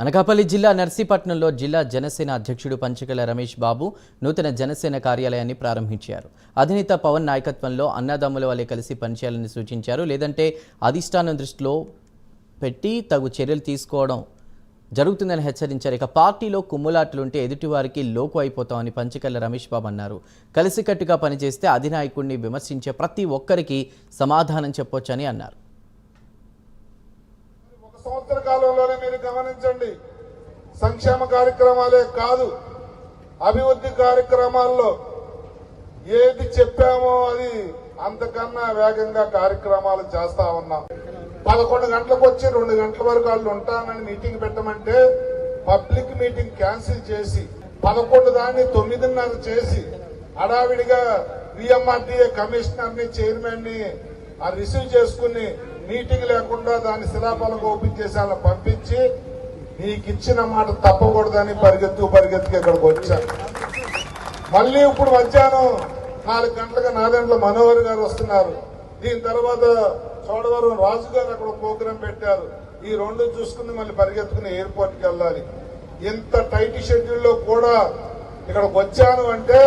అనకాపల్లి జిల్లా నర్సీపట్నంలో జిల్లా జనసేన అధ్యక్షుడు పంచకల రమేష్ బాబు నూతన జనసేన కార్యాలయాన్ని ప్రారంభించారు. అధినేత పవన్ నాయకత్వంలో అన్నదమ్ముల వలె కలిసి పనిచేయాలని సూచించారు. లేదంటే అధిష్టానం దృష్టిలో పెట్టి తగు చర్యలు తీసుకోవడం జరుగుతుందని హెచ్చరించారు. ఇక పార్టీలో కుమ్ములాట్లుంటే ఎదుటివారికి లోకు అయిపోతామని పంచకల రమేష్ బాబు అన్నారు. కలిసికట్టుగా పనిచేస్తే అధినాయకుడిని విమర్శించే ప్రతి ఒక్కరికి సమాధానం చెప్పొచ్చని అన్నారు. సంవత్సర కాలంలోనే మీరు గమనించండి, సంక్షేమ కార్యక్రమాలే కాదు అభివృద్ధి కార్యక్రమాల్లో ఏది చెప్పామో అది అంతకన్నా వేగంగా కార్యక్రమాలు చేస్తా ఉన్నాం. 11 గంటలకు వచ్చి 2 గంటల వరకు వాళ్ళు ఉంటానని మీటింగ్ పెట్టమంటే పబ్లిక్ మీటింగ్ క్యాన్సిల్ చేసి 11 దాన్ని 9:30 చేసి హడావిడిగా విఎంఆర్డీఏ కమిషనర్ ని చైర్మన్ ని రిసీవ్ చేసుకుని మీటింగ్ లేకుండా దాన్ని శిలాఫలంగా ఓపెన్ చేసి అలా పంపించి నీకు ఇచ్చిన మాట తప్పకూడదని పరిగెత్తుకు ఇక్కడికి వచ్చా. మళ్ళీ ఇప్పుడు మధ్యాహ్నం 4 గంటలకు నాదెండ్ల మనోహర్ గారు వస్తున్నారు. దీని తర్వాత చోడవరం రాజు గారు అక్కడ ప్రోగ్రాం పెట్టారు. ఈ 2 చూసుకుని మళ్ళీ పరిగెత్తుకుని ఎయిర్పోర్ట్ కి వెళ్ళాలి. ఇంత టైట్ షెడ్యూల్లో కూడా ఇక్కడికి వచ్చాను అంటే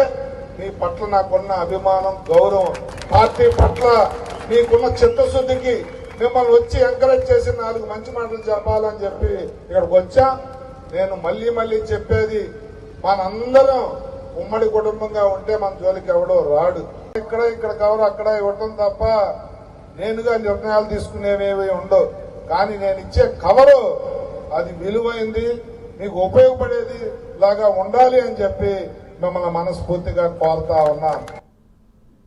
మీ పట్ల నాకున్న అభిమానం, గౌరవం, పార్టీ పట్ల మీకున్న చిత్తశుద్ధికి మిమ్మల్ని వచ్చి ఎంకరేజ్ చేసి 4 మంచి మాటలు చెప్పాలని చెప్పి ఇక్కడికి వచ్చా. నేను మళ్ళీ చెప్పేది, మనందరం ఉమ్మడి కుటుంబంగా ఉంటే మన జోలికి ఎవడో రాడు. ఇక్కడ కవర్ అక్కడ ఇవ్వటం తప్ప నేనుగా నిర్ణయాలు తీసుకునేవేవి ఉండవు. కానీ నేను ఇచ్చే కవరు అది విలువైంది, మీకు ఉపయోగపడేది లాగా ఉండాలి అని చెప్పి మిమ్మల్ని మనస్ఫూర్తిగా కోరుతా ఉన్నాను.